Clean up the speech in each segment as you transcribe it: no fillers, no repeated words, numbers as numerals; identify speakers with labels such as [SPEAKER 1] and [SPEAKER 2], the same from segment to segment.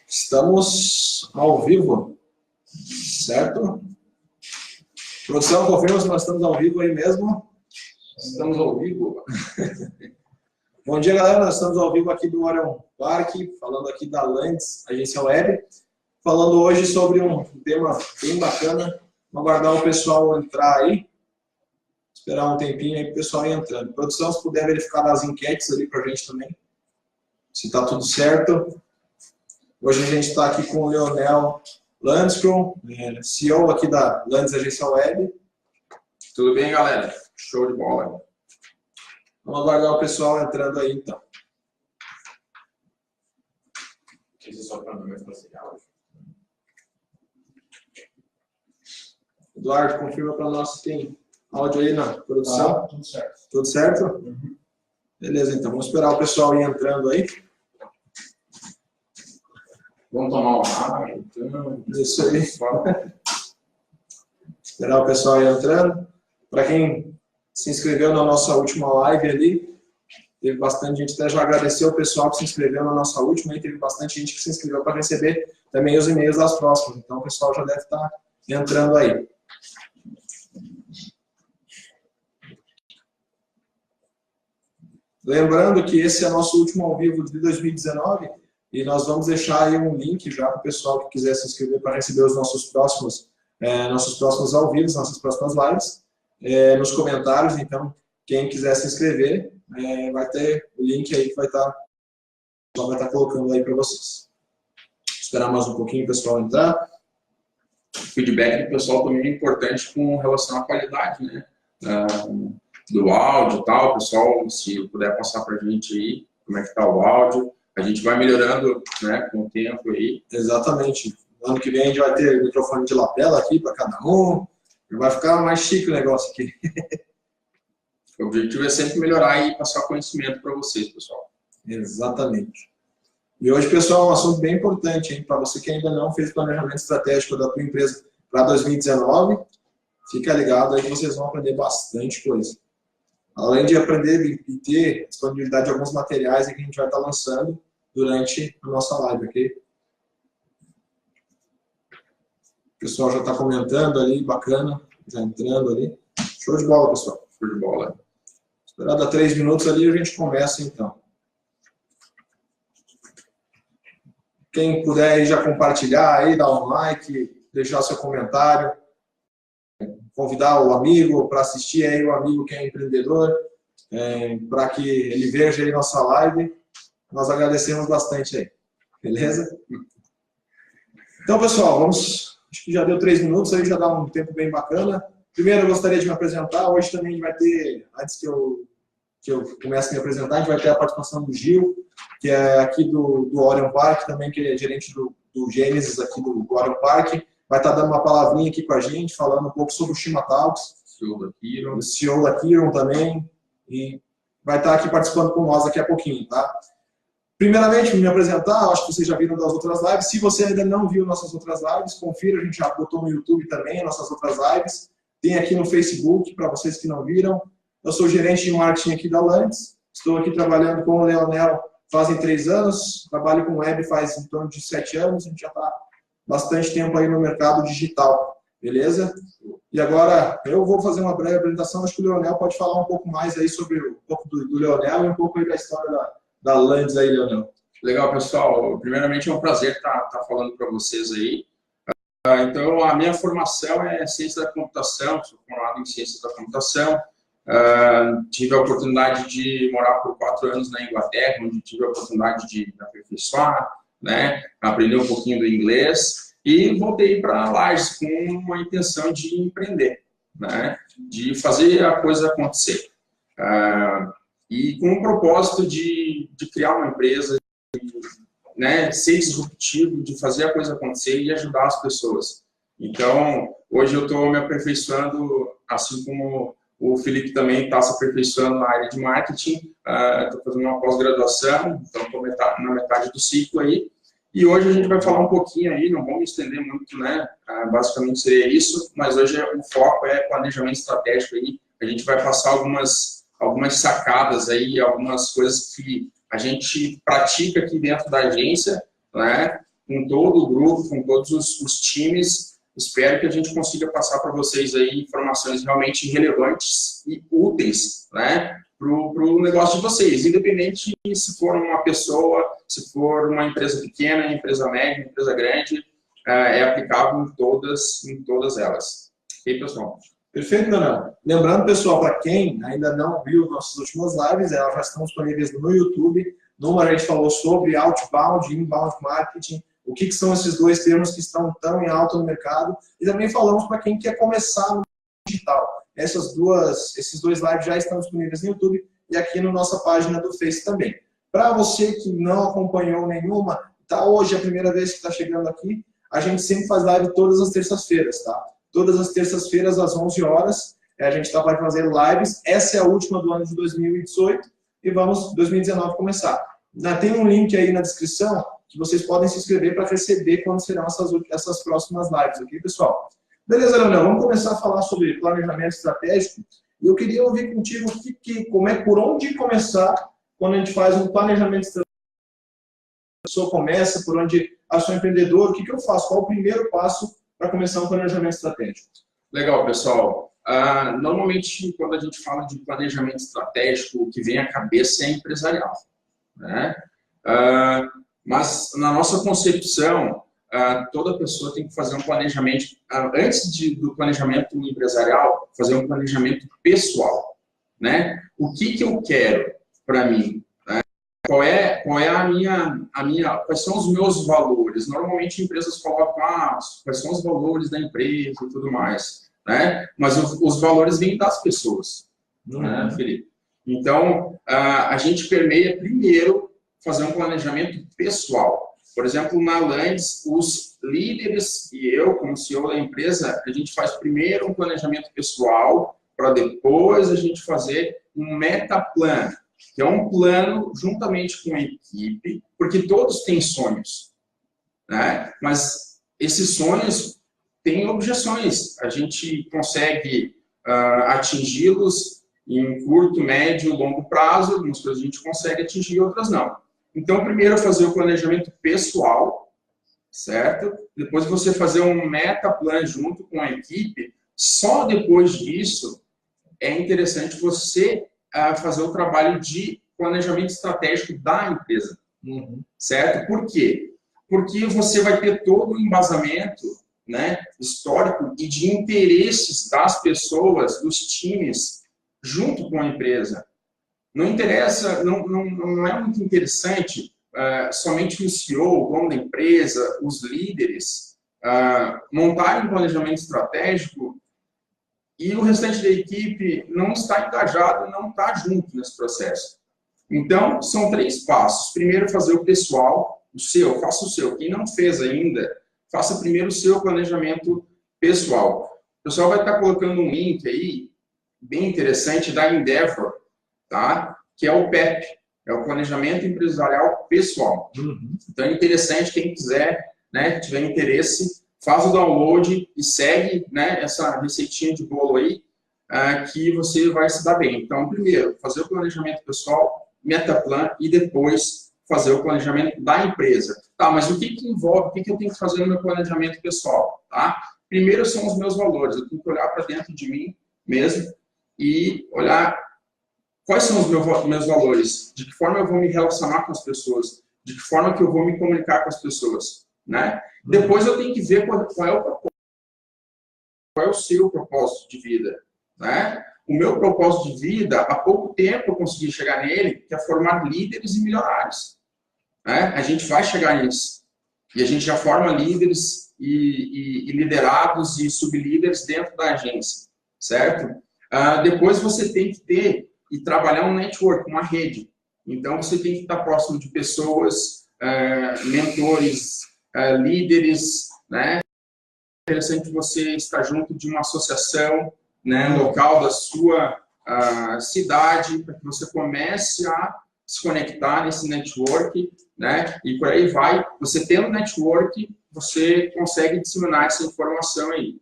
[SPEAKER 1] Estamos ao vivo, certo? Produção, confirma se nós estamos ao vivo aí mesmo? Estamos ao vivo. Bom dia, galera. Nós estamos ao vivo aqui do Orion Park, falando aqui da Lands, agência web, falando hoje sobre um tema bem bacana. Vamos aguardar o pessoal entrar aí, esperar um tempinho aí para o pessoal ir entrando. Produção, se puder verificar as enquetes ali para a gente também, se está tudo certo. Hoje a gente está aqui com o Leonel Landskron, CEO aqui da Lands Agência Web.
[SPEAKER 2] Tudo bem, galera? Show de bola.
[SPEAKER 1] Vamos aguardar o pessoal entrando aí, então. Eduardo, confirma para nós se tem áudio aí na produção.
[SPEAKER 3] Tudo certo.
[SPEAKER 1] Tudo certo?
[SPEAKER 3] Uhum.
[SPEAKER 1] Beleza, então vamos esperar o pessoal ir entrando aí.
[SPEAKER 2] Vamos tomar uma água, então.
[SPEAKER 1] Isso aí. Esperar o pessoal ir entrando. Para quem se inscreveu na nossa última live ali, teve bastante gente, até já agradeceu o pessoal que se inscreveu na nossa última, e teve bastante gente que se inscreveu para receber também os e-mails das próximas. Então o pessoal já deve estar entrando aí. Lembrando que esse é nosso último ao vivo de 2019 e nós vamos deixar aí um link já para o pessoal que quiser se inscrever para receber os nossos próximos ao vivo, nossas próximas lives, nos comentários. Então, quem quiser se inscrever, vai ter o link aí que vai estar colocando aí para vocês. Esperar mais um pouquinho o pessoal entrar.
[SPEAKER 2] O feedback do pessoal também é importante com relação à qualidade, né? Do áudio e tal. Pessoal, se puder passar para a gente aí como é que está o áudio. A gente vai melhorando, né, com o tempo aí.
[SPEAKER 1] Exatamente. No ano que vem a gente vai ter microfone de lapela aqui para cada um. Vai ficar mais chique o negócio aqui.
[SPEAKER 2] O objetivo é sempre melhorar e passar conhecimento para vocês, pessoal.
[SPEAKER 1] Exatamente. E hoje, pessoal, é um assunto bem importante, hein? Para você que ainda não fez planejamento estratégico da tua empresa para 2019, fica ligado aí que vocês vão aprender bastante coisa. Além de aprender e ter disponibilidade de alguns materiais que a gente vai estar lançando durante a nossa live, ok? O pessoal já está comentando ali, bacana, já entrando ali. Show de bola, pessoal.
[SPEAKER 2] Show de bola.
[SPEAKER 1] Esperar dar 3 minutos ali e a gente começa, então. Quem puder aí já compartilhar, aí, dar um like, deixar seu comentário, convidar o amigo para assistir aí, o amigo que é empreendedor, para que ele veja aí nossa live. Nós agradecemos bastante aí. Beleza? Então, pessoal, vamos... Acho que já deu 3 minutos, aí já dá um tempo bem bacana. Primeiro, eu gostaria de me apresentar. Hoje também a gente vai ter, antes que eu comece a me apresentar, a gente vai ter a participação do Gil, que é aqui do Orion Park, também que é gerente do Gênesis aqui do Orion Park. Vai estar dando uma palavrinha aqui com a gente, falando um pouco sobre o Shima Talks. O CEO da Kiron também. E vai estar aqui participando com nós daqui a pouquinho, tá? Primeiramente, me apresentar, acho que vocês já viram das outras lives. Se você ainda não viu nossas outras lives, confira, a gente já botou no YouTube também nossas outras lives. Tem aqui no Facebook, para vocês que não viram. Eu sou gerente de marketing aqui da Lands. Estou aqui trabalhando com o Leonel fazem 3 anos. Trabalho com web faz em torno de 7 anos. A gente já está bastante tempo aí no mercado digital. Beleza? E agora eu vou fazer uma breve apresentação. Acho que o Leonel pode falar um pouco mais aí sobre um pouco do Leonel e um pouco aí da história da Lands aí, Leonel.
[SPEAKER 2] Legal, pessoal. Primeiramente, é um prazer estar falando para vocês aí. Então, a minha formação é ciência da computação, sou formado em ciência da computação. Tive a oportunidade de morar por 4 anos na Inglaterra, onde tive a oportunidade de aperfeiçoar, né, aprender um pouquinho do inglês, e voltei para Lages com uma intenção de empreender, né, de fazer a coisa acontecer. E com o propósito de criar uma empresa, né, ser disruptivo, de fazer a coisa acontecer e ajudar as pessoas. Então, hoje eu estou me aperfeiçoando, assim como o Felipe também está se aperfeiçoando na área de marketing. Estou fazendo uma pós-graduação, então estou na metade do ciclo aí. E hoje a gente vai falar um pouquinho aí, não vamos estender muito, né? Basicamente seria isso, mas hoje o foco é planejamento estratégico aí. A gente vai passar algumas sacadas aí, algumas coisas que a gente pratica aqui dentro da agência, né? com todo o grupo, com todos os times. Espero que a gente consiga passar para vocês aí informações realmente relevantes e úteis, né, para o negócio de vocês, independente se for uma pessoa, se for uma empresa pequena, empresa média, empresa grande, é aplicável em todas elas. Ok, pessoal?
[SPEAKER 1] Perfeito, Daniel. Lembrando, pessoal, para quem ainda não viu nossas últimas lives, elas já estão disponíveis no YouTube. Numa a gente falou sobre outbound e inbound marketing, o que são esses dois termos que estão tão em alta no mercado. E também falamos para quem quer começar no digital. Esses dois lives já estão disponíveis no YouTube e aqui na nossa página do Face também. Para você que não acompanhou nenhuma, tá hoje é a primeira vez que está chegando aqui, a gente sempre faz live todas as terças-feiras, tá? Todas as terças-feiras às 11 horas, a gente está para fazer lives. Essa é a última do ano de 2018 e vamos 2019 começar. Tem um link aí na descrição que vocês podem se inscrever para receber quando serão essas próximas lives, ok, pessoal? Beleza, Leonel, vamos começar a falar sobre planejamento estratégico. E eu queria ouvir contigo por onde começar quando a gente faz um planejamento estratégico. A pessoa começa, por onde eu sou empreendedor, o que eu faço? Qual o primeiro passo para começar um planejamento estratégico?
[SPEAKER 2] Legal, pessoal. Normalmente, quando a gente fala de planejamento estratégico, o que vem à cabeça é empresarial, né? Mas, na nossa concepção, toda pessoa tem que fazer um planejamento, antes do planejamento empresarial, fazer um planejamento pessoal, né? O que eu quero para mim? Né? Qual é quais são os meus valores? Normalmente, empresas colocam, quais são os valores da empresa e tudo mais, né? Mas os valores vêm das pessoas, né, Felipe? Então, a gente permeia primeiro fazer um planejamento pessoal. Por exemplo, na Lands, os líderes e eu, como CEO da empresa, a gente faz primeiro um planejamento pessoal para depois a gente fazer um metaplan, que é um plano juntamente com a equipe, porque todos têm sonhos, né? Mas esses sonhos têm objeções. A gente consegue atingi-los em curto, médio, longo prazo, algumas coisas a gente consegue atingir, outras não. Então, primeiro fazer o planejamento pessoal, certo? Depois você fazer um metaplan junto com a equipe. Só depois disso é interessante você fazer o trabalho de planejamento estratégico da empresa, certo? Por quê? Porque você vai ter todo o embasamento, né, histórico e de interesses das pessoas, dos times, junto com a empresa. Não interessa, não é muito interessante somente o CEO, o dono da empresa, os líderes, montarem um planejamento estratégico e o restante da equipe não está engajado, não está junto nesse processo. Então, são 3 passos. Primeiro, fazer o pessoal, o seu, faça o seu. Quem não fez ainda, faça primeiro o seu planejamento pessoal. O pessoal vai estar colocando um link aí, bem interessante, da Endeavor, tá? Que é o PEP, é o Planejamento Empresarial Pessoal. Então é interessante, quem quiser, né, tiver interesse, faz o download e segue, né, essa receitinha de bolo aí, que você vai se dar bem. Então, primeiro, fazer o planejamento pessoal, metaplan, e depois fazer o planejamento da empresa. Tá, mas o que envolve, o que eu tenho que fazer no meu planejamento pessoal? Tá? Primeiro são os meus valores, eu tenho que olhar para dentro de mim mesmo e olhar quais são os meus valores, de que forma eu vou me relacionar com as pessoas, de que forma que eu vou me comunicar com as pessoas, né? Depois eu tenho que ver qual é o propósito, qual é o seu propósito de vida, né? O meu propósito de vida, há pouco tempo eu consegui chegar nele, que é formar líderes e milionários, né? A gente vai chegar nisso, e a gente já forma líderes e liderados e sublíderes dentro da agência, certo? Depois você tem que ter e trabalhar um network, uma rede. Então, você tem que estar próximo de pessoas, mentores, líderes, né? É interessante você estar junto de uma associação, né, local da sua cidade, para que você comece a se conectar nesse network, né? E por aí vai. Você tendo network, você consegue disseminar essa informação aí.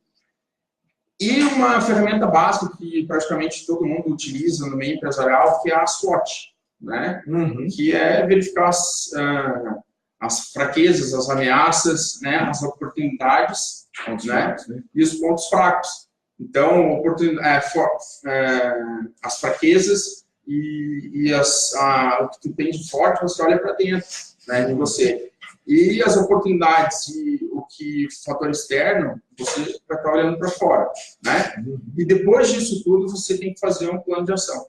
[SPEAKER 2] E uma ferramenta básica que praticamente todo mundo utiliza no meio empresarial, que é a SWOT, né? Que é verificar as fraquezas, as ameaças, né, as oportunidades, né, e os pontos fracos. Então, as fraquezas e o que tu tem de forte, você olha para dentro, né, de você. E as oportunidades e o fator externo, você vai estar olhando para fora, né? E depois disso tudo, você tem que fazer um plano de ação.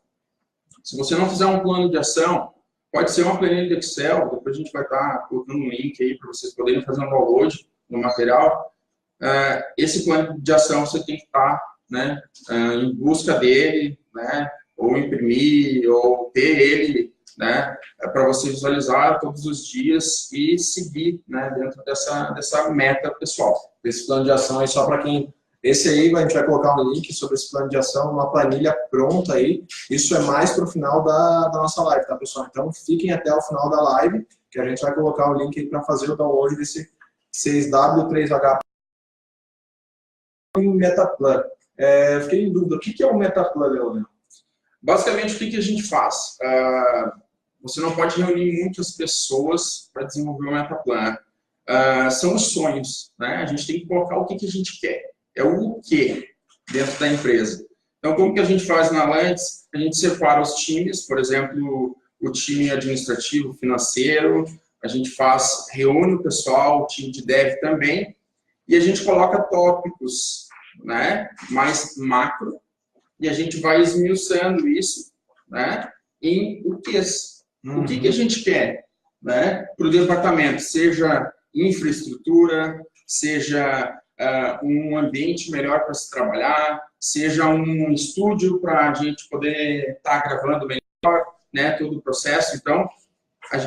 [SPEAKER 2] Se você não fizer um plano de ação, pode ser uma planilha de Excel, depois a gente vai estar colocando um link aí para vocês poderem fazer um download no material. Esse plano de ação você tem que estar, né, em busca dele, né, ou imprimir, ou ter ele, né, para você visualizar todos os dias e seguir, né, dentro dessa meta pessoal.
[SPEAKER 1] Esse plano de ação aí só para quem... Esse aí a gente vai colocar um link sobre esse plano de ação, uma planilha pronta aí. Isso é mais para o final da nossa live, tá, pessoal? Então fiquem até o final da live, que a gente vai colocar o link aí para fazer o download desse 6W3H e o Metaplan. Fiquei em dúvida, o que é o Metaplan, Leonel?
[SPEAKER 2] Basicamente, o que a gente faz? Você não pode reunir muitas pessoas para desenvolver um Metaplan. São os sonhos, né? A gente tem que colocar o que a gente quer. É o que dentro da empresa. Então, como que a gente faz na Lantes? A gente separa os times, por exemplo, o time administrativo, financeiro, a gente reúne o pessoal, o time de dev também, e a gente coloca tópicos, né, mais macro, e a gente vai esmiuçando isso, né, em o que a gente quer, né, para o departamento, seja infraestrutura, seja um ambiente melhor para se trabalhar, seja um estúdio para a gente poder estar gravando melhor, né, todo o processo. Então,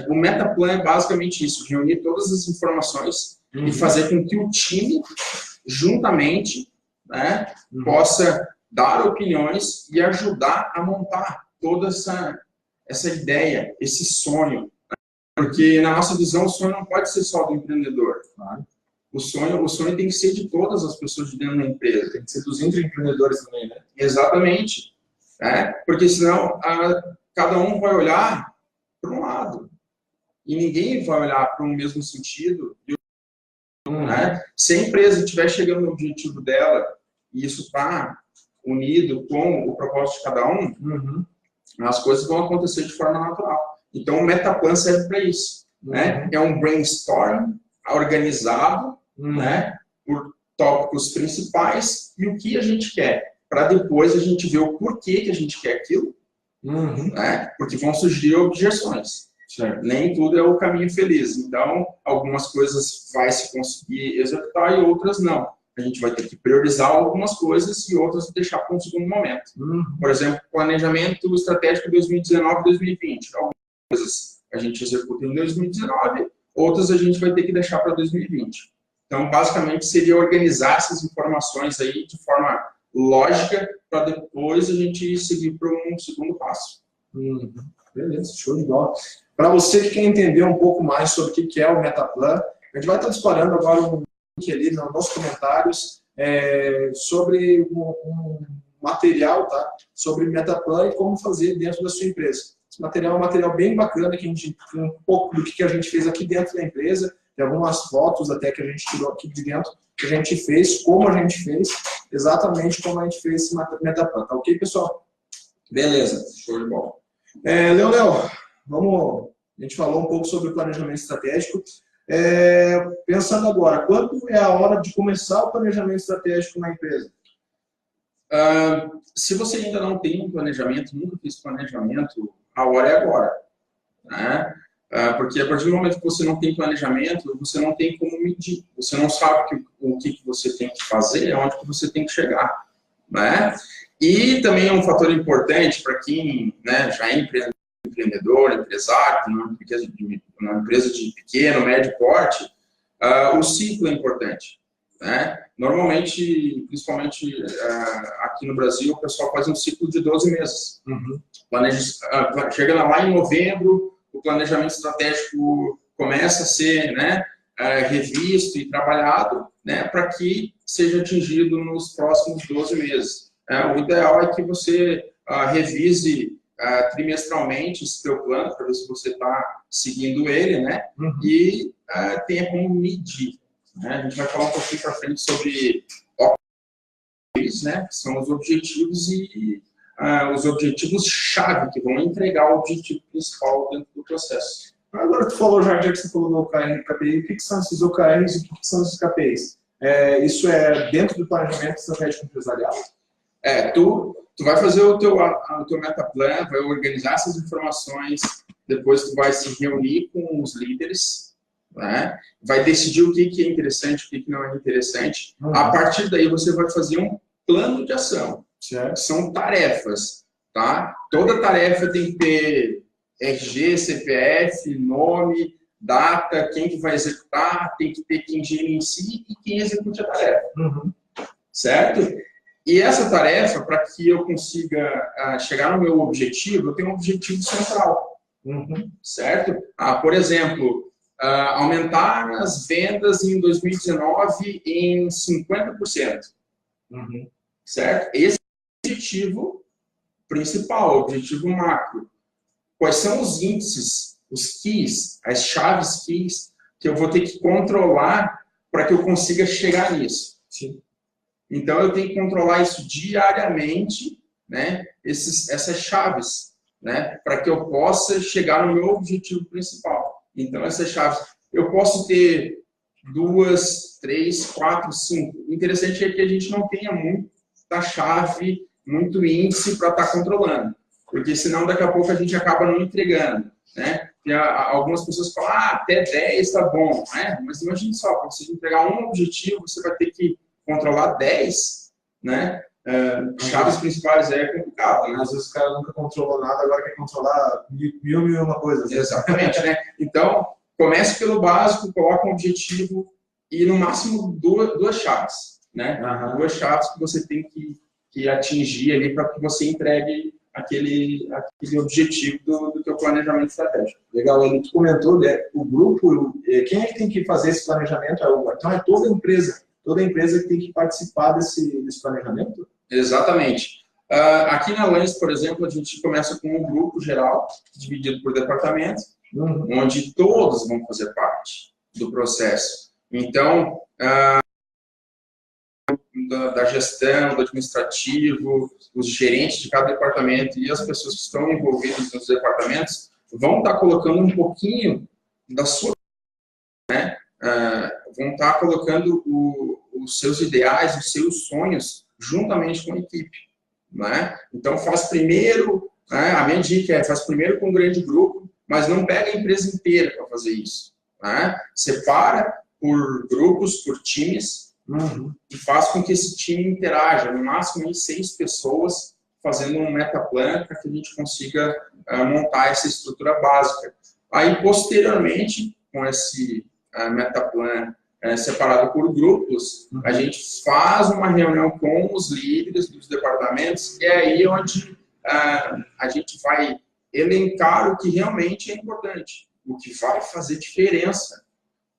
[SPEAKER 2] o Metaplan é basicamente isso, reunir todas as informações e fazer com que o time, juntamente, né, possa dar opiniões e ajudar a montar toda essa ideia, esse sonho. Porque, na nossa visão, o sonho não pode ser só do empreendedor. Claro. O sonho tem que ser de todas as pessoas de dentro da empresa.
[SPEAKER 1] Tem que ser dos intraempreendedores também, né?
[SPEAKER 2] Exatamente. Porque senão cada um vai olhar para um lado. E ninguém vai olhar para um mesmo sentido. Né? Se a empresa estiver chegando no objetivo dela e isso está unido com o propósito de cada um, as coisas vão acontecer de forma natural. Então, o Metaplan serve para isso. Né? É um brainstorm organizado, né, por tópicos principais e o que a gente quer, para depois a gente ver o porquê que a gente quer aquilo, né, porque vão surgir objeções. Certo. Nem tudo é o caminho feliz. Então, algumas coisas vai se conseguir executar e outras não. A gente vai ter que priorizar algumas coisas e outras deixar para um segundo momento. Por exemplo, planejamento estratégico 2019-2020. Algumas coisas a gente executa em 2019, outras a gente vai ter que deixar para 2020. Então, basicamente, seria organizar essas informações aí de forma lógica para depois a gente seguir para um segundo passo.
[SPEAKER 1] Beleza, show de bola. Para você que quer entender um pouco mais sobre o que é o Metaplan, a gente vai estar disparando agora um link ali nos comentários sobre um material, tá? Sobre Metaplan e como fazer dentro da sua empresa. Esse material é um material bem bacana, que a gente tem um pouco do que a gente fez aqui dentro da empresa, tem algumas fotos até que a gente tirou aqui de dentro, que a gente fez, como a gente fez, exatamente como a gente fez esse Metaplan. Tá ok, pessoal? Beleza, show de bola. Leonel, a gente falou um pouco sobre o planejamento estratégico. Pensando agora, quando é a hora de começar o planejamento estratégico na empresa?
[SPEAKER 2] Se você ainda não tem um planejamento, nunca fez planejamento, a hora é agora. Né? Porque a partir do momento que você não tem planejamento, você não tem como medir. Você não sabe o que você tem que fazer, onde que você tem que chegar. Né? E também é um fator importante para quem, né, já é empreendedor, empresário, numa empresa de pequeno, médio porte, o ciclo é importante. Né? Normalmente, principalmente aqui no Brasil, o pessoal faz um ciclo de 12 meses. Chega lá em novembro, o planejamento estratégico começa a ser, né, revisto e trabalhado, né, para que seja atingido nos próximos 12 meses. O ideal é que você revise trimestralmente esse seu plano, para ver se você está seguindo ele, né? E tenha como medir. Né? A gente vai falar um pouquinho para frente sobre OKRs, né? Que são os objetivos e os objetivos-chave que vão entregar o objetivo principal dentro do processo.
[SPEAKER 1] Agora tu falou, já que você falou do OKR e KPI, o que são esses OKRs e o que são esses KPIs? Isso é dentro do planejamento estratégico empresarial?
[SPEAKER 2] Tu vai fazer o teu metaplan, vai organizar essas informações, depois tu vai se reunir com os líderes, né? Vai decidir o que é interessante, o que não é interessante. A partir daí você vai fazer um plano de ação.
[SPEAKER 1] Certo.
[SPEAKER 2] São tarefas, tá? Toda tarefa tem que ter RG, CPF, nome, data, quem que vai executar, tem que ter quem gerencie e quem execute a tarefa. Certo? E essa tarefa, para que eu consiga chegar no meu objetivo, eu tenho um objetivo central. Certo? Por exemplo, aumentar as vendas em 2019 em 50%. Certo? Esse é o objetivo principal, o objetivo macro. Quais são os índices, os keys, as chaves keys que eu vou ter que controlar para que eu consiga chegar nisso?
[SPEAKER 1] Sim.
[SPEAKER 2] Então, eu tenho que controlar isso diariamente, né? Essas chaves, né? Para que eu possa chegar no meu objetivo principal. Então, essas chaves, eu posso ter 2, 3, 4, 5. O interessante é que a gente não tenha muita chave, muito índice para estar controlando. Porque senão daqui a pouco a gente acaba não entregando, né? E algumas pessoas falam, até 10 está bom, né? Mas imagine só, para você entregar um objetivo, você vai ter que controlar 10, né? Chaves principais é complicado, né?
[SPEAKER 1] Às vezes o cara nunca controlou nada, agora quer controlar mil e uma coisas.
[SPEAKER 2] Exatamente, né? Então, comece pelo básico, coloque um objetivo e no máximo duas chaves, né? Duas chaves que você tem que atingir ali para que você entregue aquele objetivo do teu planejamento estratégico.
[SPEAKER 1] Legal, ele comentou, né, o grupo, quem é que tem que fazer esse planejamento? Então é toda empresa que tem que participar desse planejamento?
[SPEAKER 2] Exatamente. Aqui na Lens, por exemplo, a gente começa com um grupo geral, dividido por departamento, onde todos vão fazer parte do processo. Então, da gestão, do administrativo, os gerentes de cada departamento e as pessoas que estão envolvidas nos departamentos vão estar colocando um pouquinho da sua, né? Vão estar colocando os seus ideais, os seus sonhos juntamente com a equipe, né? Então faz primeiro, né? A minha dica é faz primeiro com um grande grupo, mas não pega a empresa inteira para fazer isso, né? Separa por grupos, por times, e faz com que esse time interaja, no máximo em 6 pessoas, fazendo um metaplan para que a gente consiga montar essa estrutura básica. Aí, posteriormente, com esse metaplan separado por grupos, a gente faz uma reunião com os líderes dos departamentos, e é aí onde a gente vai elencar o que realmente é importante, o que vai fazer diferença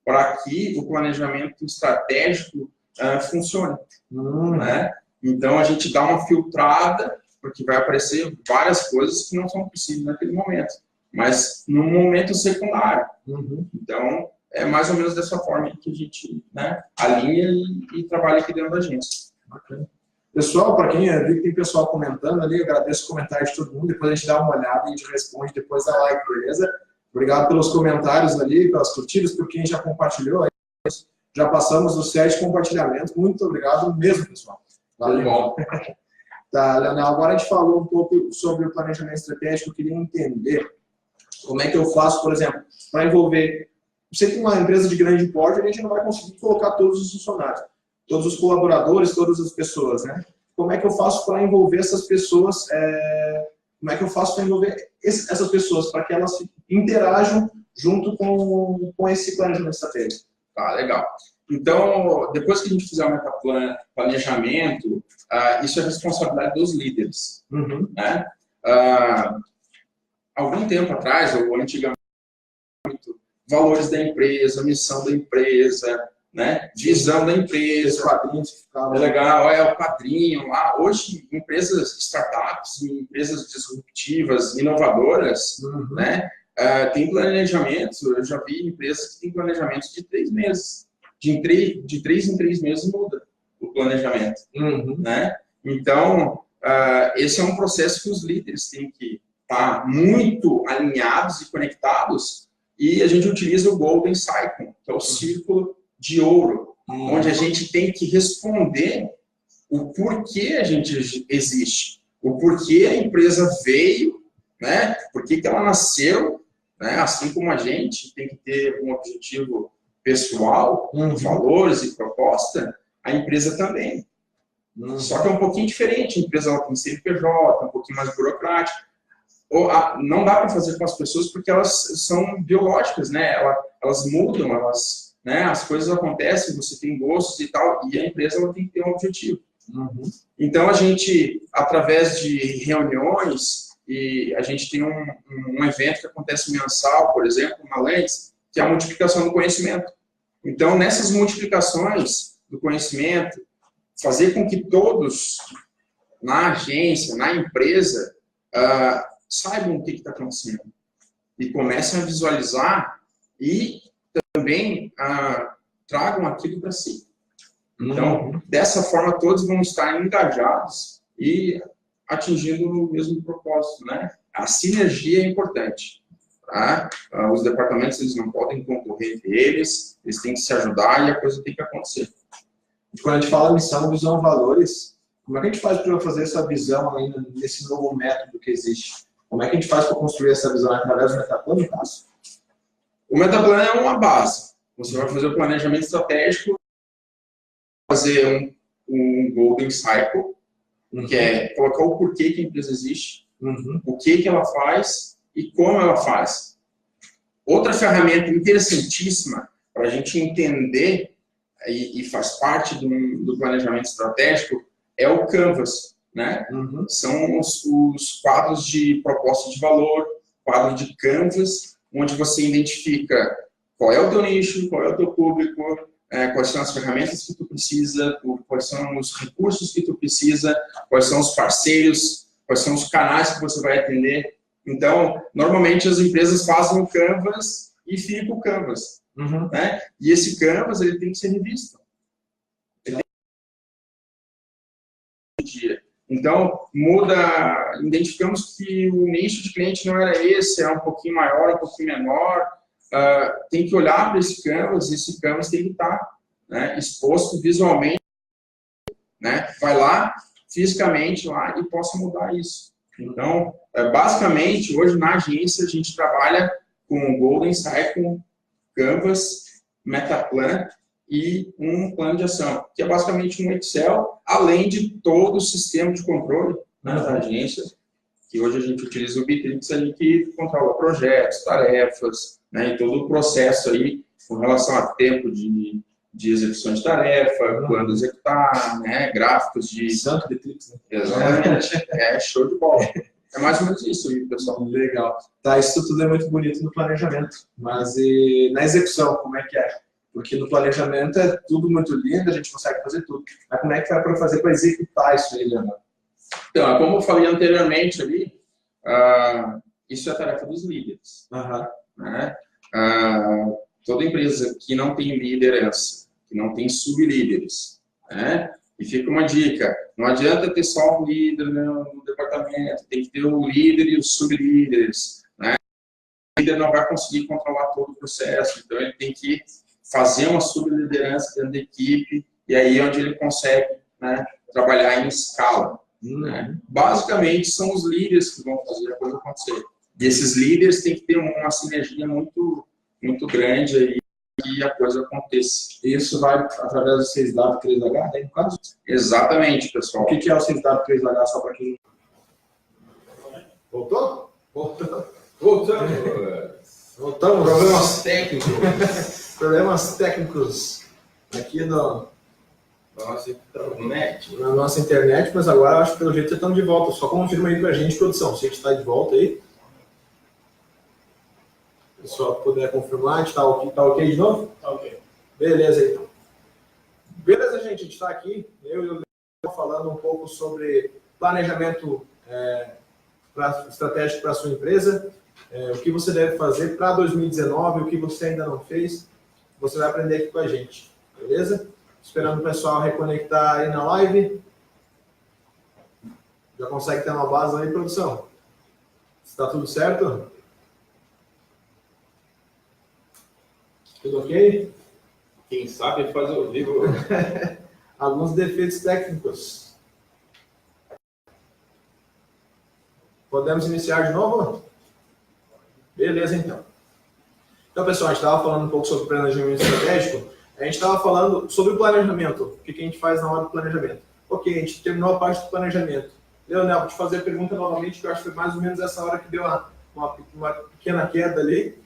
[SPEAKER 2] para que o planejamento estratégico funcione. Né? Então, a gente dá uma filtrada, porque vai aparecer várias coisas que não são possíveis naquele momento, mas no momento secundário. Então, é mais ou menos dessa forma que a gente, né, alinha e trabalha aqui dentro da agência.
[SPEAKER 1] Bacana. Pessoal, para quem viu que tem pessoal comentando ali, eu agradeço os comentários de todo mundo, depois a gente dá uma olhada e a gente responde depois da live, beleza? Obrigado pelos comentários ali, pelas curtidas, por quem já compartilhou. Já passamos dos 7 compartilhamentos. Muito obrigado mesmo, pessoal.
[SPEAKER 2] Valeu. Bom.
[SPEAKER 1] Tá, Leonel, agora a gente falou um pouco sobre o planejamento estratégico. Eu queria entender como é que eu faço, por exemplo, para envolver... Você tem uma empresa de grande porte, a gente não vai conseguir colocar todos os funcionários, todos os colaboradores, todas as pessoas, né? Como é que eu faço para envolver essas pessoas? Como é que eu faço para envolver essas pessoas para que elas interajam junto com esse planejamento estratégico?
[SPEAKER 2] Tá, legal. Então, depois que a gente fizer o planejamento, isso é responsabilidade dos líderes. Né? Algum tempo atrás, ou antigamente, valores da empresa, missão da empresa, né? Visão da empresa.
[SPEAKER 1] Quadrinhos,
[SPEAKER 2] é legal, o quadrinho lá. Hoje, empresas, startups, empresas disruptivas, inovadoras, né? Tem planejamentos, eu já vi empresas que têm planejamentos de 3 meses. De 3 em 3 meses muda o planejamento. Né? Então, esse é um processo que os líderes têm que estar muito alinhados e conectados, e a gente utiliza o Golden Cycle, que é o círculo de ouro, onde a gente tem que responder o porquê a gente existe, o porquê a empresa veio, né? Por que ela nasceu, né? Assim como a gente tem que ter um objetivo pessoal, valores e proposta, a empresa também. Só que é um pouquinho diferente, a empresa ela tem CNPJ, um pouquinho mais burocrática. Não dá para fazer com as pessoas porque elas são biológicas, né? Elas mudam, né? As coisas acontecem, você tem gostos e tal, e a empresa ela tem que ter um objetivo. Então, a gente, através de reuniões, e a gente tem um evento que acontece mensal, por exemplo, na Lens, que é a multiplicação do conhecimento. Então, nessas multiplicações do conhecimento, fazer com que todos, na agência, na empresa, saibam o que está acontecendo. E comecem a visualizar e também tragam aquilo para si. Então, dessa forma, todos vão estar engajados e atingindo o mesmo propósito, né? A sinergia é importante. Tá? Os departamentos eles não podem concorrer entre eles, eles têm que se ajudar e a coisa tem que acontecer.
[SPEAKER 1] Quando a gente fala missão, visão, valores, como é que a gente faz para fazer essa visão ainda nesse novo método que existe? Como é que a gente faz para construir essa visão através do Metaplano, no caso?
[SPEAKER 2] O Metaplano é uma base. Você vai fazer o planejamento estratégico, fazer um Golden Cycle, que é colocar o porquê que a empresa existe, o que ela faz e como ela faz. Outra ferramenta interessantíssima para a gente entender e faz parte do planejamento estratégico é o Canvas, né? São os quadros de proposta de valor, quadro de Canvas, onde você identifica qual é o teu nicho, qual é o teu público, quais são as ferramentas que tu precisa, quais são os recursos que tu precisa, quais são os parceiros, quais são os canais que você vai atender. Então, normalmente as empresas fazem o Canvas e fica o Canvas. Né? E esse Canvas ele tem que ser revisto. Então, identificamos que o nicho de cliente não era esse, é um pouquinho maior, um pouquinho menor. Tem que olhar para esse Canvas tem que estar, né, exposto visualmente, né? Vai lá, fisicamente lá e possa mudar isso. Então, basicamente, hoje na agência a gente trabalha com Golden Cycle, Canvas, Metaplan e um plano de ação, que é basicamente um Excel, além de todo o sistema de controle, né, da agência, que hoje a gente utiliza o Bitrix ali, que controla projetos, tarefas, né, e todo o processo aí com relação a tempo de execução de tarefa, quando executar, né, gráficos de...
[SPEAKER 1] Santo Bitrix, né?
[SPEAKER 2] Exatamente, show de bola. É mais ou menos isso aí, pessoal.
[SPEAKER 1] Legal. Tá, isso tudo é muito bonito no planejamento, mas e na execução, como é que é? Porque no planejamento é tudo muito lindo, a gente consegue fazer tudo. Mas como é que vai para fazer para executar isso aí, Leandro?
[SPEAKER 2] Então, como eu falei anteriormente ali, isso é a tarefa dos líderes. Né? Toda empresa que não tem liderança, que não tem sublíderes, né? E fica uma dica, não adianta ter só um líder no departamento, tem que ter o líder e os sublíderes, né? O líder não vai conseguir controlar todo o processo, então ele tem que fazer uma subliderança dentro da equipe, e aí é onde ele consegue, né, trabalhar em escala. Né? Basicamente, são os líderes que vão fazer a coisa acontecer. E esses líderes têm que ter uma sinergia muito, muito grande aí, e a coisa aconteça.
[SPEAKER 1] Isso vai através do 6W3H, né, no caso?
[SPEAKER 2] Exatamente, pessoal.
[SPEAKER 1] O que é o 6W3H, só para quem... Voltou? Voltamos.
[SPEAKER 2] Problemas técnicos.
[SPEAKER 1] Problemas técnicos aqui na nossa internet, mas agora acho que pelo jeito já estamos de volta. Só confirma aí pra gente, produção, se a gente está de volta aí. Se o pessoal puder confirmar, a gente está ok de novo?
[SPEAKER 3] Tá ok.
[SPEAKER 1] Beleza, então. Beleza, gente, a gente está aqui, eu e o Leandro, falando um pouco sobre planejamento estratégico para a sua empresa. o que você deve fazer para 2019, o que você ainda não fez, você vai aprender aqui com a gente, beleza? Esperando o pessoal reconectar aí na live. Já consegue ter uma base aí, produção? Está tudo certo? Tudo ok?
[SPEAKER 2] Quem sabe faz ao vivo.
[SPEAKER 1] Alguns defeitos técnicos. Podemos iniciar de novo? Beleza, então. Então, pessoal, a gente estava falando um pouco sobre planejamento estratégico. A gente estava falando sobre o planejamento. O que a gente faz na hora do planejamento? Ok, a gente terminou a parte do planejamento. Leonel, vou te fazer a pergunta novamente, que eu acho que foi mais ou menos essa hora que deu uma pequena queda ali.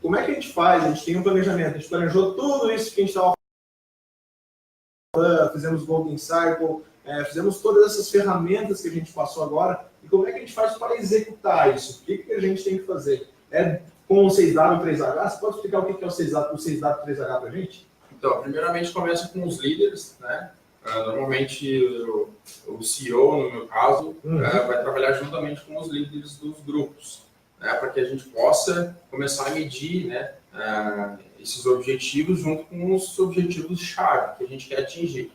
[SPEAKER 1] Como é que a gente faz? A gente tem um planejamento. A gente planejou tudo isso que a gente estava falando, fizemos Golden Cycle, fizemos todas essas ferramentas que a gente passou agora. E como é que a gente faz para executar isso? O que a gente tem que fazer? Com o 6W3H? Você pode explicar o que é o 6W3H para a gente?
[SPEAKER 2] Então, primeiramente começa com os líderes, né? Normalmente o CEO, no meu caso, vai trabalhar juntamente com os líderes dos grupos, né? Para que a gente possa começar a medir, né, esses objetivos junto com os objetivos-chave que a gente quer atingir.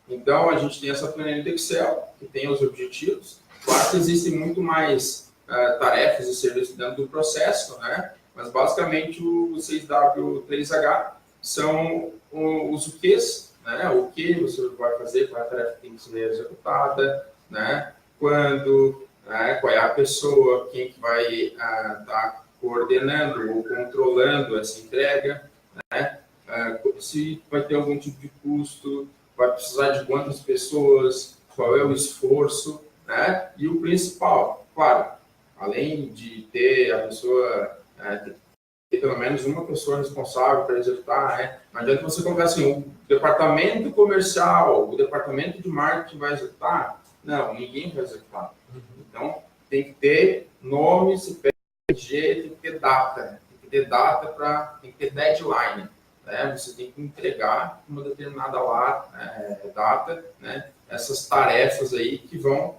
[SPEAKER 2] Então, a gente tem essa planilha do Excel, que tem os objetivos. Claro que existem muito mais tarefas e serviços dentro do processo, né? Mas basicamente o 6W3H são os quês, né? O que você vai fazer, qual é a tarefa que tem que ser executada, né? Quando, né? Qual é a pessoa, quem que vai estar coordenando ou controlando essa entrega, né? Se vai ter algum tipo de custo, vai precisar de quantas pessoas, qual é o esforço, né? E o principal, claro, além de ter a pessoa, ter pelo menos uma pessoa responsável para executar, né? Não adianta você colocar assim, o departamento comercial, o departamento de marketing vai executar? Não, ninguém vai executar. Então, tem que ter nome, CPG, tem que ter data. Tem que ter data tem que ter deadline. Né? Você tem que entregar uma determinada data, né? Essas tarefas aí que vão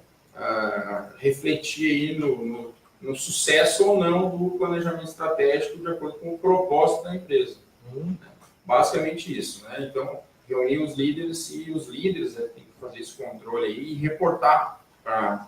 [SPEAKER 2] refletir aí no sucesso ou não do planejamento estratégico de acordo com o propósito da empresa. Basicamente isso, né? Então, reunir os líderes e os líderes têm que fazer esse controle aí e reportar para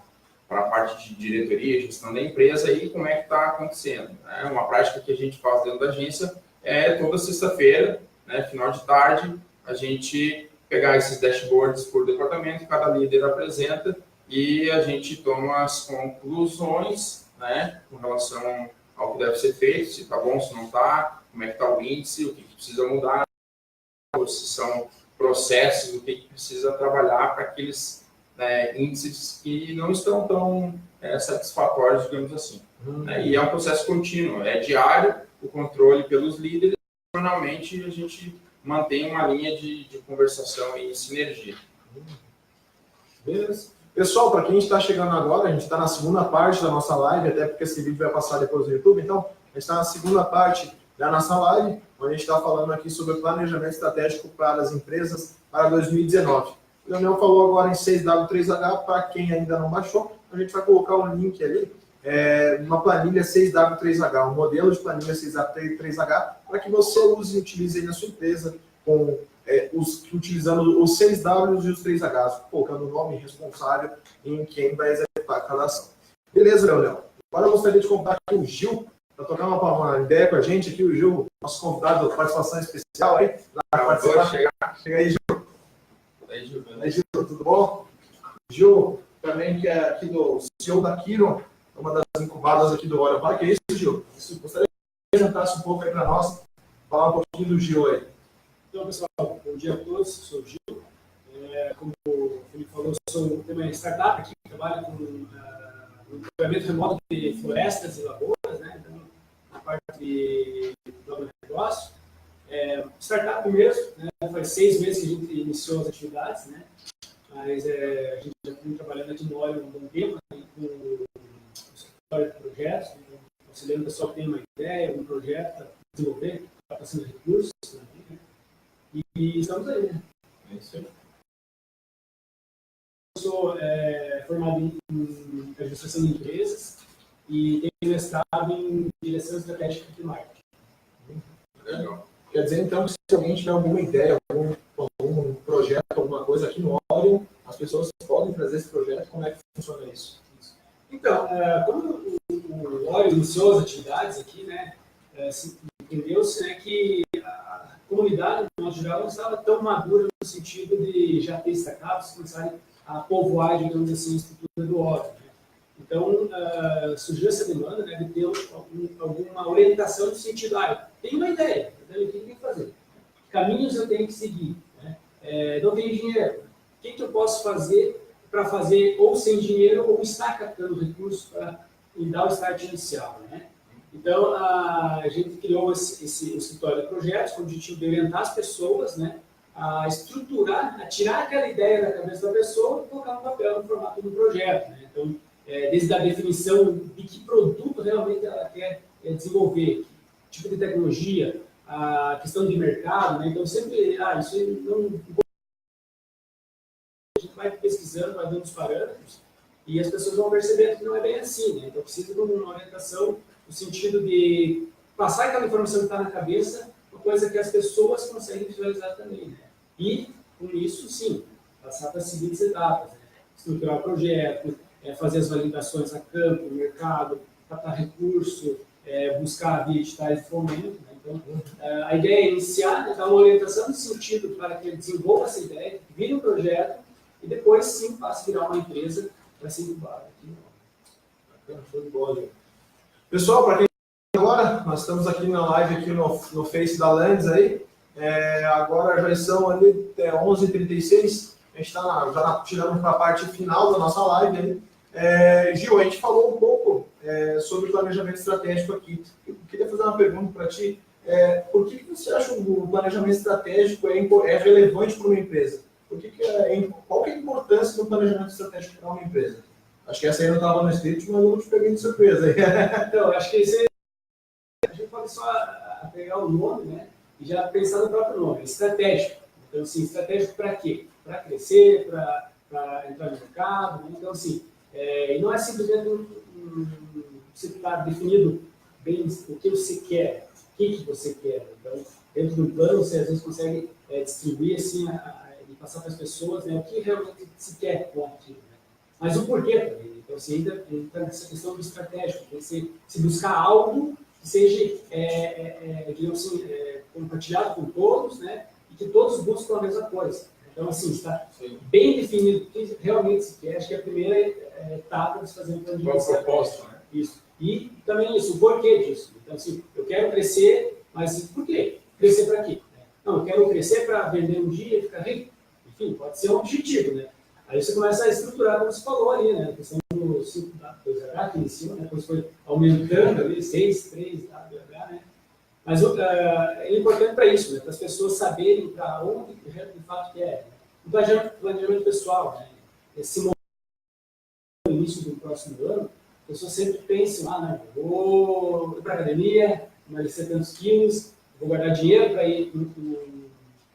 [SPEAKER 2] a parte de diretoria, gestão da empresa aí como é que está acontecendo. Né? Uma prática que a gente faz dentro da agência é toda sexta-feira, né, final de tarde, a gente pegar esses dashboards por departamento, cada líder apresenta e a gente toma as conclusões, né, com relação ao que deve ser feito, se está bom, se não está, como é que está o índice, o que precisa mudar, se são processos, o que precisa trabalhar para aqueles índices que não estão tão satisfatórios, digamos assim. E é um processo contínuo, é diário, o controle pelos líderes, e normalmente a gente mantém uma linha de conversação e sinergia.
[SPEAKER 1] Beleza. Pessoal, para quem está chegando agora, a gente está na segunda parte da nossa live, até porque esse vídeo vai passar depois no YouTube, então a gente está na segunda parte da nossa live, onde a gente está falando aqui sobre planejamento estratégico para as empresas para 2019. O Leonel falou agora em 6W3H, para quem ainda não baixou, a gente vai colocar um link ali, uma planilha 6W3H, um modelo de planilha 6W3H, para que você use e utilize aí na sua empresa, utilizando os 6Ws e os 3Hs, colocando o nome responsável em quem vai executar cada ação. Beleza, Leonel? Agora eu gostaria de contar aqui o Gil, para tocar uma ideia com a gente aqui, o Gil, nosso convidado, participação especial aí. Chega aí, Gil. Aí, Gil, tudo bom? Gil, também que é aqui do CEO da Kiro, uma das incubadas aqui do Hora. Que é isso, Gil? Gostaria que você apresentasse um pouco aí para nós, falar um pouquinho do Gil aí.
[SPEAKER 3] Então, pessoal, bom dia a todos, sou o Gil. Como o Felipe falou, sou uma startup aqui que trabalha com desenvolvimento remoto de florestas e lavouras, né? Então, na parte do negócio. Startup mesmo, né? Faz 6 meses que a gente iniciou as atividades, né? Mas a gente já vem trabalhando aqui no Óleo há um bom tempo, né? Com o escritório de projetos, né? Auxiliando o pessoal que tem uma ideia, um projeto para desenvolver, está passando recursos, né? E estamos aí, né? É isso aí. Eu sou formado em administração de empresas, e tenho mestrado em direção estratégica de marketing.
[SPEAKER 1] Legal. Quer dizer, então, que se alguém tiver alguma ideia, algum projeto, alguma coisa aqui no Orion, as pessoas podem trazer esse projeto, como é que funciona isso?
[SPEAKER 3] Então, quando o Orion iniciou as atividades aqui, né, entendeu-se, né, que a comunidade, no modo geral, não estava tão madura no sentido de já ter startups começarem a povoar, digamos assim, a estrutura do Orion. Né? Então, surgiu essa demanda, né, de ter alguma orientação no sentido, tenho uma ideia, o que eu tenho que fazer? Que caminhos eu tenho que seguir? Né? Não tenho dinheiro. O que eu posso fazer para fazer ou sem dinheiro ou estar captando recursos para dar o start inicial? Né? Então, a gente criou esse escritório de projetos com o objetivo de orientar as pessoas, né, a estruturar, a tirar aquela ideia da cabeça da pessoa e colocar no papel, no formato do projeto. Né? Então, desde a definição de que produto realmente ela quer desenvolver, que tipo de tecnologia, a questão de mercado. Né? Então, sempre, isso não... A gente vai pesquisando, vai dando os parâmetros e as pessoas vão percebendo que não é bem assim. Né? Então, precisa de uma orientação no sentido de passar aquela informação que está na cabeça, uma coisa que as pessoas conseguem visualizar também. Né? E, com isso, sim, passar para as seguintes etapas. Né? Estruturar o projeto, fazer as validações a campo, no mercado, captar recurso, buscar via editais de fomento. Né? Então, a ideia é iniciar, dar uma orientação no sentido para que ele desenvolva essa ideia, vire um projeto e depois, sim, passe a virar uma empresa para ser incubada. Bacana, show de bola, gente. Pessoal, para quem agora, nós estamos aqui na live aqui no Face da Lands aí. Agora já são ali 11h36, a gente está já tirando para a parte final da nossa live aí. Gil, a gente falou um pouco sobre planejamento estratégico aqui. Eu queria fazer uma pergunta para ti. Por que você acha que o planejamento estratégico é relevante para uma empresa? Qual que é a importância do planejamento estratégico para uma empresa? Acho que essa aí não estava no script, mas eu não te peguei de surpresa. Então, acho que a gente pode só pegar o nome, né, e já pensar no próprio nome, estratégico. Então, assim, estratégico para quê? Para crescer, para entrar no mercado. Né? Então, assim, e não é simplesmente você está definido bem o que você quer, o que você quer. Então, dentro do plano, você às vezes consegue distribuir assim, e passar para as pessoas, né, o que realmente se quer com aquilo. Mas o porquê também. Então, você ainda entra nessa questão do estratégico, se buscar algo que seja, digamos assim, compartilhado com todos, né, e que todos buscam a mesma coisa. Então, assim, está bem definido o que realmente se quer. Acho que é a primeira etapa de se fazer um plano de
[SPEAKER 2] estratégia. Qual a proposta, né?
[SPEAKER 3] Isso. E também isso, o porquê disso. Então, assim, eu quero crescer, mas por quê? Crescer para quê? Não, eu quero crescer para vender um dia e ficar rico. Enfim, pode ser um objetivo, né? Aí você começa a estruturar, como você falou ali, né? A questão do 5H que iniciou, né? Depois foi aumentando ali, 6, 3, WH, né? Mas é importante para isso, né? Para as pessoas saberem para onde de fato que é. O planejamento pessoal, né? Esse momento, no início do próximo ano, a pessoa sempre pensa, não, vou ir para a academia, emagrecer tantos quilos, vou guardar dinheiro para ir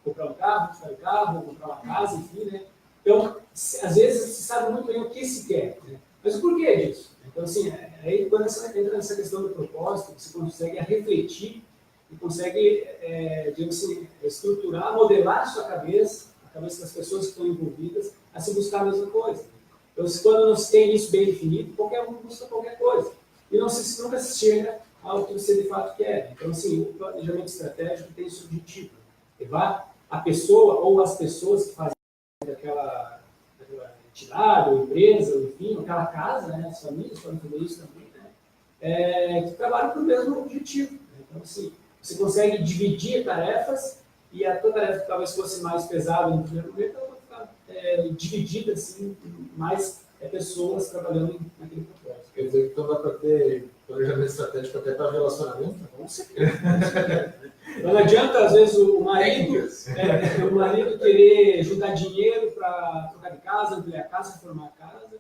[SPEAKER 3] comprar um carro, comprar uma casa, enfim, né? Então, às vezes, se sabe muito bem o que se quer, né? Mas o porquê disso? Então, assim, aí quando você entra nessa questão do propósito, você consegue refletir e consegue, digamos assim, estruturar, modelar a sua cabeça, a cabeça das pessoas que estão envolvidas, a se buscar a mesma coisa. Então, quando não se tem isso bem definido, qualquer um busca qualquer coisa. E nunca se chega ao que você de fato quer. Então, assim, o planejamento estratégico tem esse objetivo. Levar a pessoa ou as pessoas que fazem daquela entidade, ou empresa, ou enfim, aquela casa, né, as famílias podem fazer isso também, né, que trabalham para o mesmo objetivo. Né? Então, assim, você consegue dividir tarefas e a tua tarefa que talvez fosse mais pesada no primeiro momento, ela vai ficar dividida assim, mais pessoas trabalhando naquele propósito.
[SPEAKER 1] Quer dizer que então dá para ter planejamento estratégico até para relacionamento?
[SPEAKER 3] Com certeza. Então, não adianta, às vezes, o marido querer juntar dinheiro para trocar de casa, ampliar a casa, reformar a casa,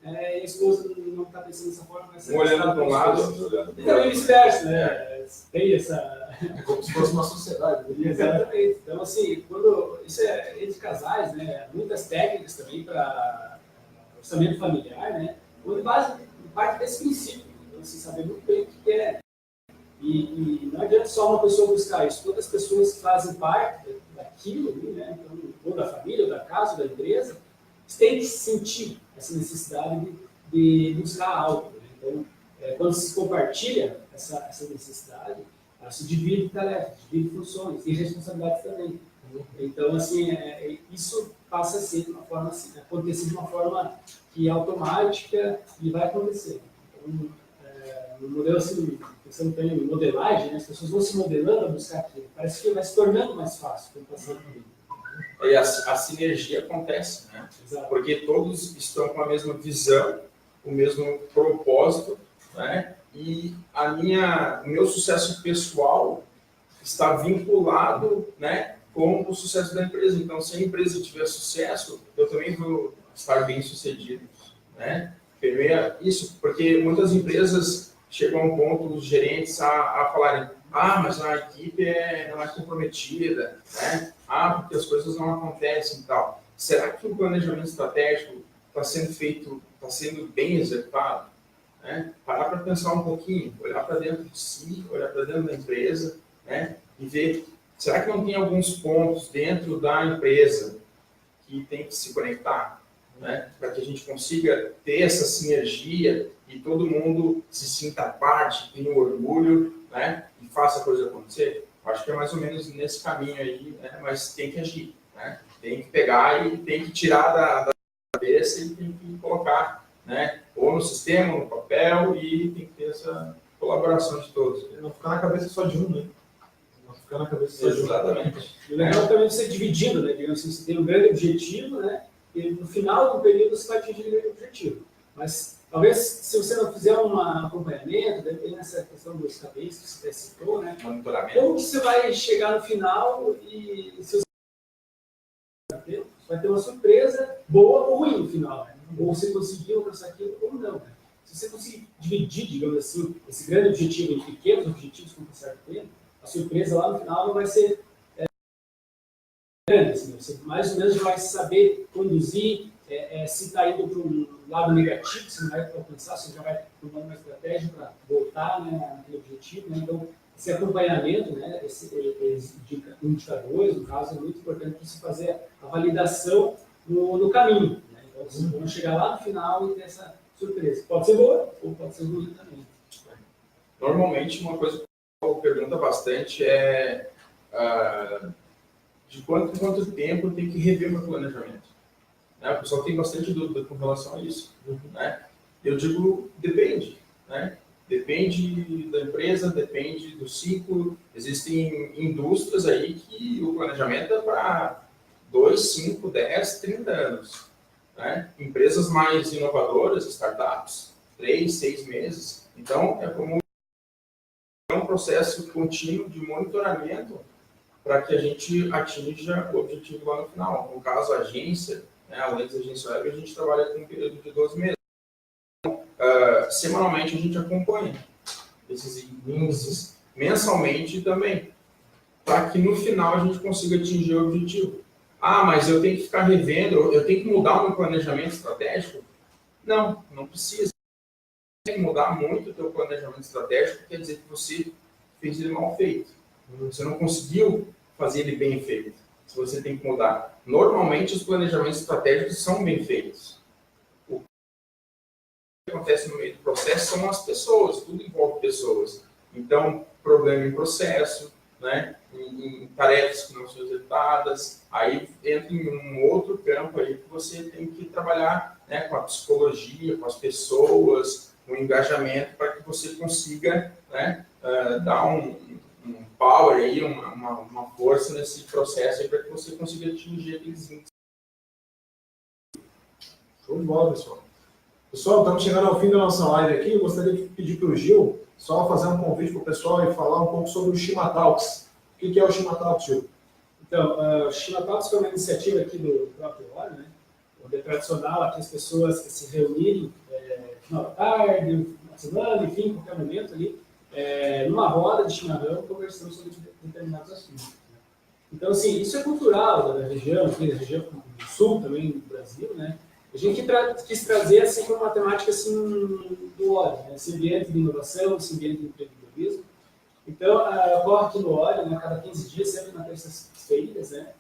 [SPEAKER 3] e a esposa não está pensando dessa forma.
[SPEAKER 2] Um olhando para um lado, outro olhando para o outro.
[SPEAKER 3] E vice-versa, né? Tem essa...
[SPEAKER 1] É como se fosse uma sociedade. Né?
[SPEAKER 3] Exatamente. Então, assim, isso é entre casais, né? Muitas técnicas também para orçamento familiar, né? Onde parte desse princípio. Então, assim, saber muito bem o que é. E não adianta só uma pessoa buscar isso, todas as pessoas que fazem parte daquilo ali, né? Então, ou da família, ou da casa, ou da empresa, têm que sentir essa necessidade de buscar algo. Né? Então, quando se compartilha essa necessidade, ela se divide tarefas, divide funções e responsabilidades também. Então, assim, isso passa a ser de uma forma, assim, acontecer de uma forma que é automática e vai acontecer. Então, no modelo, assim, pensando também em modelagem, né, as pessoas vão se modelando a buscar aquilo. Parece que vai se tornando mais fácil com o passar por ele.
[SPEAKER 2] E a sinergia acontece, né?
[SPEAKER 3] Exato.
[SPEAKER 2] Porque todos estão com a mesma visão, o mesmo propósito, né? E o meu sucesso pessoal está vinculado, né, com o sucesso da empresa. Então, se a empresa tiver sucesso, eu também vou estar bem sucedido, né? Isso, porque muitas empresas chegam a um ponto, os gerentes, a falarem: mas a equipe não é comprometida, né? Porque as coisas não acontecem e tal. Será que o planejamento estratégico está sendo feito, está sendo bem executado? Né? Parar para pensar um pouquinho, olhar para dentro de si, olhar para dentro da empresa, né? E ver, será que não tem alguns pontos dentro da empresa que tem que se conectar? Né, para que a gente consiga ter essa sinergia e todo mundo se sinta parte, tenha orgulho, né, e faça a coisa acontecer. Acho que é mais ou menos nesse caminho aí, né, mas tem que agir, né, tem que pegar e tem que tirar da cabeça e tem que colocar, né, ou no sistema, no papel, e tem que ter essa colaboração de todos.
[SPEAKER 1] Não ficar na cabeça só de um, né? Não ficar na cabeça só de um.
[SPEAKER 2] Exatamente.
[SPEAKER 3] E o legal também é você dividindo, né? Digamos assim, você tem um grande objetivo, né? E no final do período você vai atingir o grande objetivo. Mas talvez se você não fizer um acompanhamento, depende dessa questão dos KPIs que você citou, né?
[SPEAKER 2] Monitoramento.
[SPEAKER 3] Como que você vai chegar no final e se você vai ter uma surpresa boa ou ruim no final, né? Ou você conseguiu alcançar aquilo ou não, né? Se você conseguir dividir, digamos assim, esse grande objetivo em pequenos objetivos com um certo tempo, a surpresa lá no final não vai ser grande, assim, você mais ou menos já vai saber conduzir, se está indo para um lado negativo, você não vai alcançar, você já vai tomando uma estratégia para voltar, né, naquele objetivo, né? Então, esse acompanhamento, né, esses indicadores, no caso, é muito importante para você fazer a validação no caminho, né? Então, vocês vão chegar lá no final e ter essa surpresa. Pode ser boa ou pode ser ruim também.
[SPEAKER 2] Normalmente, uma coisa que eu pergunto bastante é de quanto em quanto tempo eu tenho que rever meu planejamento. Né? O pessoal tem bastante dúvida com relação a isso. Né? Eu digo, depende. Né? Depende da empresa, depende do ciclo. Existem indústrias aí que o planejamento é para 2, 5, 10, 30 anos. Né? Empresas mais inovadoras, startups, 3, 6 meses. Então, é como um processo contínuo de monitoramento para que a gente atinja o objetivo lá no final. No caso, a agência, né, a Lentes Agência Web, a gente trabalha com um período de 12 meses. Então, semanalmente a gente acompanha esses índices, mensalmente também, para que no final a gente consiga atingir o objetivo. Mas eu tenho que ficar revendo, eu tenho que mudar o meu planejamento estratégico? Não, não precisa. Tem que mudar muito o teu planejamento estratégico, quer dizer que você fez ele mal feito. Você não conseguiu fazer ele bem feito. Se você tem que mudar. Normalmente, os planejamentos estratégicos são bem feitos. O que acontece no meio do processo são as pessoas. Tudo envolve pessoas. Então, problema em processo, né? em tarefas que não são executadas. Aí entra em um outro campo aí que você tem que trabalhar, né, com a psicologia, com as pessoas, com o engajamento, para que você consiga, né, dar um power aí, uma força nesse processo aí para que você consiga atingir aqueles índices.
[SPEAKER 1] Show de bola, pessoal. Pessoal, estamos chegando ao fim da nossa live aqui. Eu gostaria de pedir para o Gil só fazer um convite para o pessoal e falar um pouco sobre o Shima Talks. O que é o Shima Talks, Gil?
[SPEAKER 3] Então, o Shima Talks foi uma iniciativa aqui do próprio Óleo, né? Onde é tradicional aqui as pessoas se reunirem no final da tarde, na semana, enfim, em qualquer momento ali, numa roda de chimarrão, conversando sobre determinados assuntos. Né? Então, assim, isso é cultural da região, aqui da região do sul também do Brasil, né? A gente quis trazer assim uma temática assim, do ORE, né? Esse ambiente de inovação, esse ambiente de empreendedorismo. Então, ocorre aqui no ORE, né, cada 15 dias, sempre nas terças-feiras, né?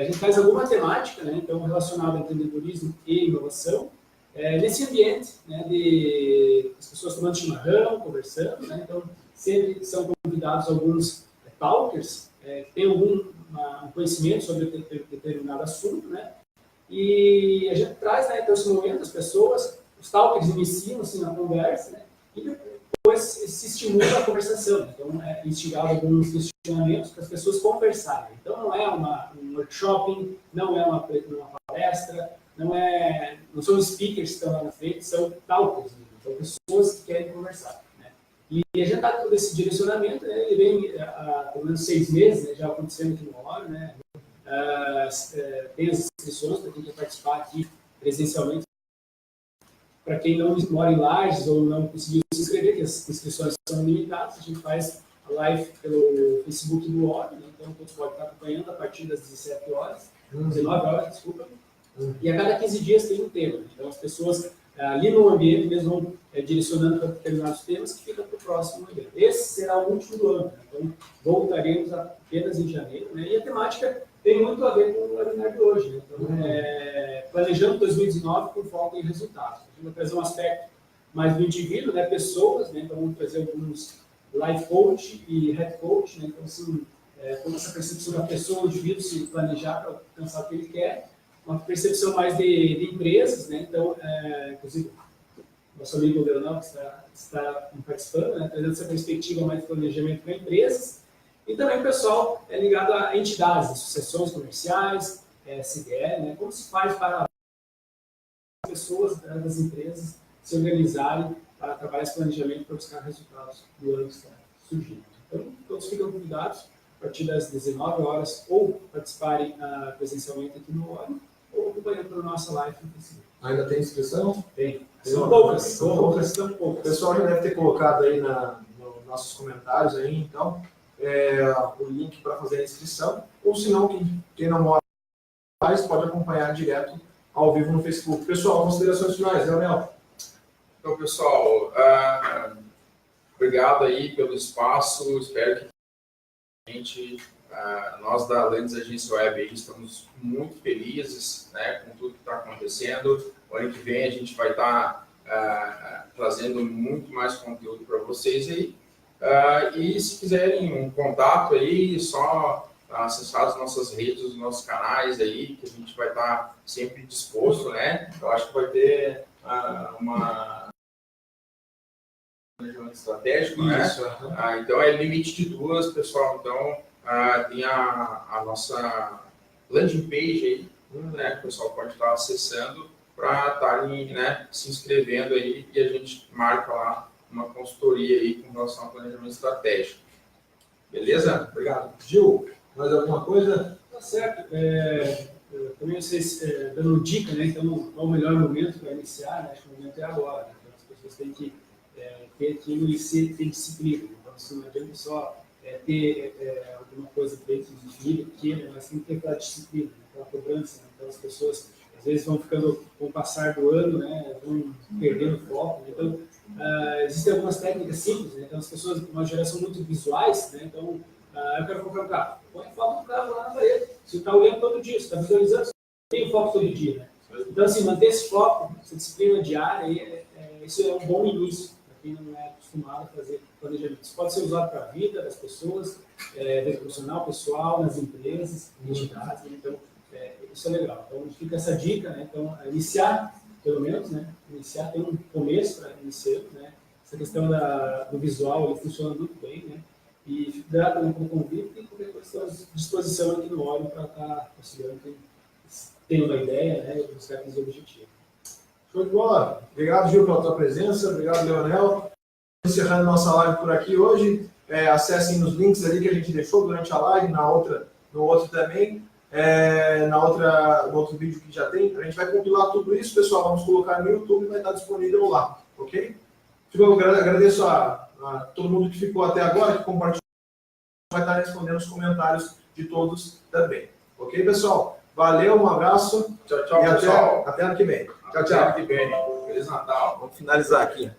[SPEAKER 3] A gente faz alguma temática, né, então, relacionada ao empreendedorismo e inovação, nesse ambiente, né, de as pessoas tomando chimarrão, conversando, né? Então, sempre são convidados alguns talkers, que têm algum conhecimento sobre determinado assunto, né? E a gente traz, né, então, esse momento, as pessoas, os talkers iniciam assim, na conversa, né? E depois se estimula a conversação. Né? Então, é instigado alguns questionamentos para as pessoas conversarem. Então, não é um workshop, não é uma palestra, não são speakers que estão lá na frente, são talkers, né? São pessoas que querem conversar. Né? E a gente está com esse direcionamento, né? Ele vem há pelo menos 6 meses, né? Já acontecendo aqui no ORE, né? Tem as inscrições para quem quer participar aqui presencialmente. Para quem não mora em Lages ou não conseguiu se inscrever, que as inscrições são limitadas, a gente faz a live pelo Facebook do ORE, né? Então todos podem estar acompanhando a partir das 17 horas, 19 horas, desculpa. E a cada 15 dias tem um tema. Então as pessoas ali no ambiente mesmo vão direcionando para determinados temas que ficam para o próximo evento. Esse será o último do ano, né? Então voltaremos apenas em janeiro, né? E a temática tem muito a ver com o webinar de hoje, né? Então, planejando 2019 com foco em resultados. A gente vai trazer um aspecto mais do indivíduo, né? Pessoas, né? Então vamos trazer alguns life coach e head coach, né? Então, assim, como essa percepção da pessoa, o indivíduo se planejar para alcançar o que ele quer, uma percepção mais de empresas, né? Então, inclusive, nosso amigo Leonel, que está participando, né? Trazendo essa perspectiva mais de planejamento para empresas. E também o pessoal é ligado a entidades, associações comerciais, CDE, né? Como se faz para as pessoas das empresas se organizarem para trabalhar esse planejamento para buscar resultados do ano que está surgindo. Então, todos ficam convidados a partir das 19 horas ou participarem presencialmente aqui no ORE ou acompanhando pela nossa live no Facebook.
[SPEAKER 1] Ainda tem inscrição?
[SPEAKER 3] Tem. São poucas.
[SPEAKER 1] O pessoal já deve ter colocado aí nos nossos comentários aí, então, o link para fazer a inscrição, ou se não, quem não mora pode acompanhar direto ao vivo no Facebook. Pessoal, considerações finais, Leonel?
[SPEAKER 2] Então, pessoal, obrigado aí pelo espaço, espero que a gente, nós da Landes Agência Web aí, estamos muito felizes, né, com tudo que está acontecendo. O ano que vem a gente vai estar trazendo muito mais conteúdo para vocês aí. E se quiserem um contato aí, só acessar as nossas redes, os nossos canais aí, que a gente vai estar sempre disposto, né? Eu acho que vai ter uma planejamento estratégico, né?
[SPEAKER 1] Isso.
[SPEAKER 2] Então é limite de 2, pessoal. Então tem a nossa landing page aí, né? Que o pessoal pode estar acessando para estarem, né, se inscrevendo aí e a gente marca lá uma consultoria aí com relação ao planejamento estratégico. Beleza?
[SPEAKER 1] Obrigado. Gil, mais alguma coisa?
[SPEAKER 3] Tá certo. Também vocês dando dica, né? Então, qual o melhor momento para iniciar? Né? Acho que o momento é agora. Né? Então, as pessoas têm que ter aquilo e ter disciplina. Então, assim, não adianta só ter alguma coisa dentro de pequena, mas tem que ter aquela disciplina, né? Aquela cobrança. Né? Então, as pessoas, às vezes, vão ficando, com o passar do ano, né? Vão perdendo o foco. Né? Então, existem algumas técnicas simples, né? Então as pessoas, uma geração muito visuais, né? Então eu quero colocar um carro, põe foto do carro lá na parede, você está olhando todo dia, você está visualizando, você tem foco todo dia, né? Então assim, manter esse foco, essa disciplina diária, isso é um bom início para quem não é acostumado a fazer planejamento. Isso pode ser usado para a vida das pessoas, vida profissional, pessoal, nas empresas, entidades, né? Então isso é legal. Então fica essa dica, né? Então iniciar pelo menos, né? Iniciar, tem um começo para iniciar, né? Essa questão do visual, ele funciona muito bem, né? E fico grato também com o convite e qualquer coisa à disposição aqui no ORE para estar auxiliando quem tem uma ideia, né? E buscar aqueles objetivos.
[SPEAKER 1] Show de bola. Obrigado, Gil, pela tua presença. Obrigado, Leonel. Encerrando nossa live por aqui hoje. Acessem os links ali que a gente deixou durante a live, no outro também. No outro vídeo que já tem, a gente vai compilar tudo isso, pessoal, vamos colocar no YouTube e vai estar disponível lá, ok? Eu agradeço a todo mundo que ficou até agora, que compartilhou, vai estar respondendo os comentários de todos também, ok, pessoal? Valeu, um abraço.
[SPEAKER 2] Tchau, tchau,
[SPEAKER 1] e
[SPEAKER 2] pessoal.
[SPEAKER 1] até ano que vem. Tchau,
[SPEAKER 2] Até
[SPEAKER 1] tchau.
[SPEAKER 2] ano que vem. Feliz Natal.
[SPEAKER 1] Vamos finalizar aqui.